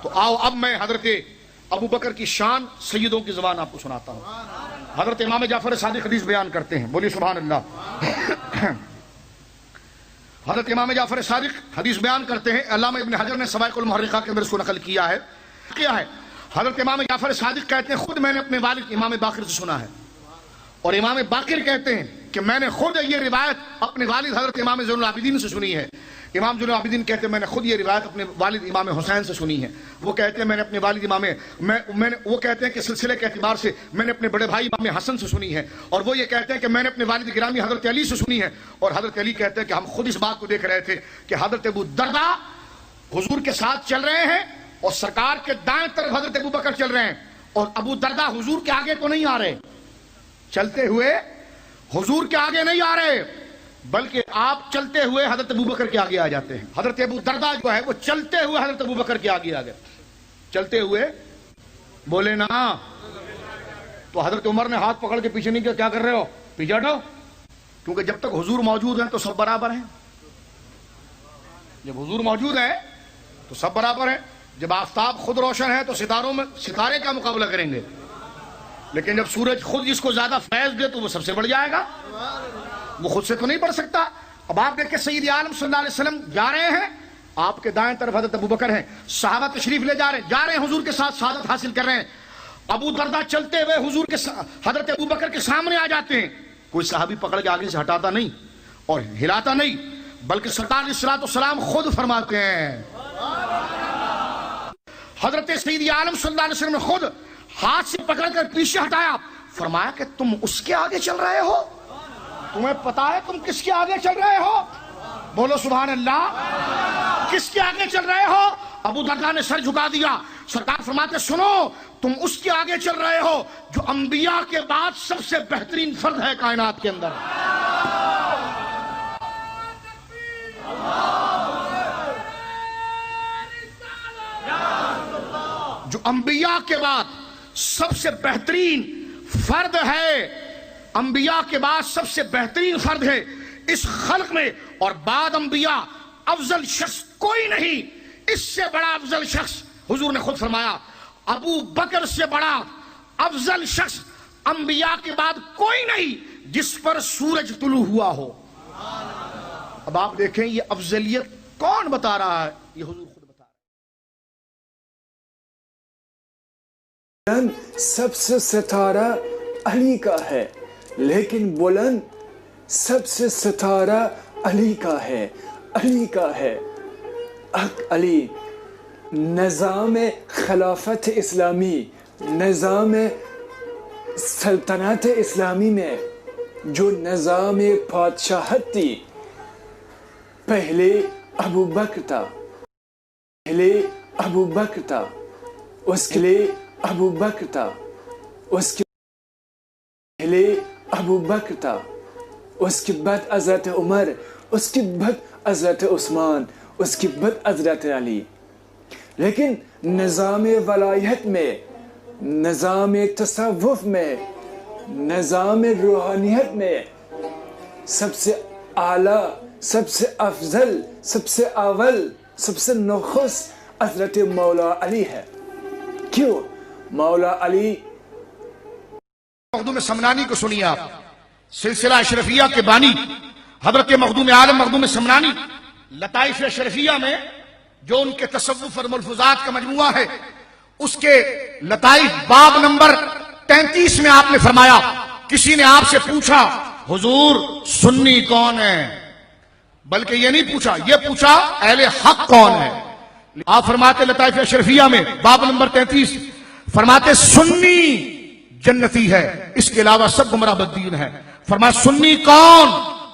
तो आओ अब मैं हजरत अबू बकर की शान सैयदों की ज़बान आपको सुनाता हूँ। हजरत इमाम जाफर सादिक हदीस बयान करते हैं, बोलिए सुभान अल्लाह। हजरत इमाम जाफर सादिक हदीस बयान करते हैं, अल्लामा इब्न हजर ने सवाइकुल मुहर्रिका के अंदर इसको नकल किया है। हजरत इमाम जाफर सादिक कहते हैं खुद मैंने अपने वालिद इमाम बाकिर से सुना है, और इमाम बाकिर कहते हैं कि मैंने खुद ये रिवायत अपने वालिद हजरत इमाम ज़ैनुल आबिदीन से सुनी है। इमाम ज़ैनुल आबिदीन कहते हैं मैंने खुद ये रिवायत अपने वालिद इमाम हुसैन से सुनी है। वो कहते हैं मैंने अपने वालिद वो कहते हैं कि सिलसिले के एतबार से मैंने अपने बड़े भाई इमाम हसन से सुनी है, और वो ये कहते हैं कि मैंने अपने वालिद गिरामी हजरत अली से सुनी है। और हजरत अली कहते हैं कि हम खुद इस बात को देख रहे थे कि हजरत अबू दरदा हुजूर के साथ चल रहे हैं और सरकार के दाएं तरफ हजरत अबू बकर चल रहे हैं, और अबू दरदा हुजूर के आगे तो नहीं आ रहे, चलते हुए हुजूर के आगे नहीं आ रहे, बल्कि आप चलते हुए हजरत अबू बकर के आगे आ जाते हैं। हजरत अबू दरदा जो है वो चलते हुए हजरत अबू बकर के आगे आ गए, चलते हुए बोले ना। तो हजरत उमर ने हाथ पकड़ के पीछे नहीं किया, क्या कर रहे हो, पीछे हटो, क्योंकि जब तक हुजूर मौजूद हैं तो सब बराबर हैं। जब हुजूर मौजूद है तो सब बराबर है। जब आफताब खुद रोशन है तो सितारों में सितारे का मुकाबला करेंगे, लेकिन जब सूरज खुद जिसको ज्यादा फैज दे तो वो सबसे बढ़ जाएगा, वो खुद से तो नहीं बढ़ सकता। अब आप देखिए सैयद आलम सल्लल्लाहु अलैहि वसल्लम जा रहे हैं, आपके दाएं तरफ हजरत अबू बकर हैं, सहाबा तशरीफ ले जा रहे हैं हुजूर के साथ शहादत हासिल कर रहे हैं। अबू दरदा चलते हुए हुजूर के हजरत अबू बकर के सामने आ जाते हैं, कोई सहाबी पकड़ के आगे से हटाता नहीं और हिलाता नहीं, बल्कि सरकार अलैहिस्सलातु वस्सलाम खुद फरमाते हैं। हजरत सैयद आलम सल्लल्लाहु अलैहि वसल्लम ने खुद हाथ से पकड़कर पीछे हटाया, फरमाया कि तुम उसके आगे चल रहे हो, तुम्हें पता है तुम किसके आगे चल रहे हो, बोलो सुभान अल्लाह, किसके आगे चल रहे हो। अबू दरदा ने सर झुका दिया, सरकार फरमाते सुनो तुम उसके आगे चल रहे हो जो अंबिया के बाद सबसे बेहतरीन फर्द है कायनात के अंदर। जो अंबिया के बाद सबसे बेहतरीन फर्द है, अंबिया के बाद सबसे बेहतरीन फर्द है इस खल्क में, और बाद अंबिया अफजल शख्स कोई नहीं, इससे बड़ा अफजल शख्स हुजूर ने खुद फरमाया अबू बकर से बड़ा अफजल शख्स अंबिया के बाद कोई नहीं जिस पर सूरज तुलू हुआ हो। अब आप देखें ये अफजलियत कौन बता रहा है, ये हुजूर खुद बता रहा है। सबसे सितारा अली का है, लेकिन बुलंद सबसे सितारा अली का है, अली का है। हक अली निज़ाम खिलाफत इस्लामी, निज़ाम सल्तनत इस्लामी में जो निज़ाम बादशाहत थी, पहले अबू बकर था, पहले अबू बकर था, उसके लिए अबू बकर था, उसके पहले अबू बकर था, उसके बाद हज़रत उमर, उसके बाद हज़रत उस्मान, उसके बाद हज़रत अली। लेकिन निज़ाम वलायत में, निज़ाम तसव्वुफ में, निज़ाम रूहानियत में सबसे आला, सबसे अफजल, सबसे अव्वल, सबसे नुखस हज़रत मौला अली है। क्यों? मौला अली मखदूम समनानी को सुनिए आप, सिलसिला अशरफिया के बानी हजरत मखदूम आलम मखदूम समनानी लताइफ अशरफिया में जो उनके तसव्वुफ और मलफूजात का मजमुआ है, उसके लताइफ बाब नंबर 33 में आपने फरमाया, किसी ने आपसे पूछा हुजूर सुन्नी कौन है, बल्कि ये नहीं पूछा, ये पूछा अहले हक कौन है। आप फरमाते लताइफ अशरफिया में बाब नंबर 33 फरमाते सुन्नी जन्नती है, इसके अलावा सब गुमराह बद्दीन है। फरमाया सुन्नी कौन?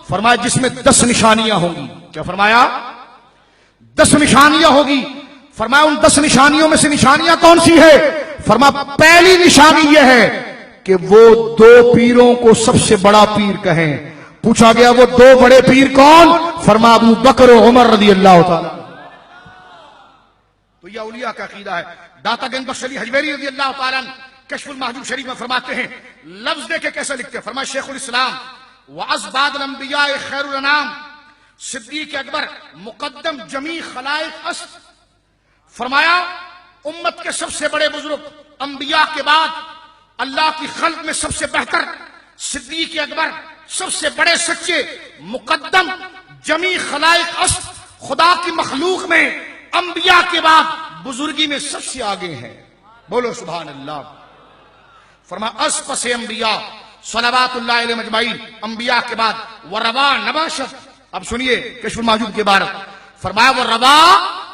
फरमाया जिसमें 10 निशानियां होंगी। क्या फरमाया? 10 निशानियां होगी। फरमाया उन 10 निशानियों में से निशानियां कौन सी है? फरमाया पहली निशानी यह है कि वो 2 पीरों को सबसे बड़ा पीर कहें। पूछा गया वो 2 बड़े पीर कौन? फरमाया अबू बकर और उमर रज़ी अल्लाह तआला। तो यह औलिया का अकीदा है। दाता गंज बख्श अली हजवेरी रज़ी अल्लाह तआला कश्फुल महजूब शरीफ में फरमाते हैं, लफ्ज देखे कैसे लिखते हैं, फरमाया शेखुल इस्लाम व अज़बादुल अंबिया खैरुल अनाम सिद्दीक़ अकबर मुक़द्दम जमी खलाइक़ अस्त। फरमाया उम्मत के सबसे बड़े बुजुर्ग, अंबिया के बाद अल्लाह की खल्क में सबसे बेहतर, सिद्दीक अकबर, सबसे बड़े सच्चे, मुकद्दम, जमी खलाइक अस्त, खुदा की मखलूक में अंबिया के बाद बुजुर्गी में सबसे आगे हैं। बोलो सुभान अल्लाह। फरमा अस्पस अंबिया सलवातुल्लाह अलैहि मजमाइन, अंबिया के बाद वरवा नबाशत। अब सुनिए कश्फुल माजूद के बारे, फरमाया वरवा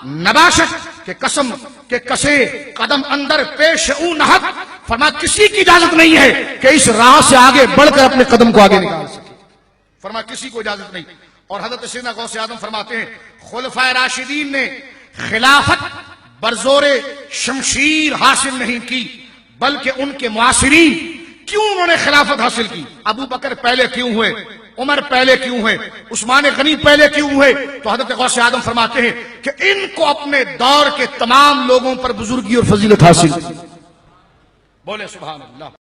नबाशत के कसम के कसे कदम अंदर पेश नहत। फरमा किसी की इजाजत नहीं है कि इस राह से आगे बढ़कर अपने कदम को आगे निकाल सके। फरमा किसी को इजाजत नहीं। और हजरत सैयदना गौसे आजम फरमाते हैं खुलफाए राशिदीन ने खिलाफत बरजोरे शमशीर हासिल नहीं की, बल्कि उनके मुआसिरीन। क्यों उन्होंने खिलाफत हासिल की? अबू बकर पहले क्यों हुए, उमर पहले क्यों हुए, उस्मान गनी पहले क्यों हुए? तो हजरत गौसे आजम फरमाते हैं कि इनको अपने दौर के तमाम लोगों पर बुजुर्गी और फजीलत हासिल। बोले सुभान अल्लाह।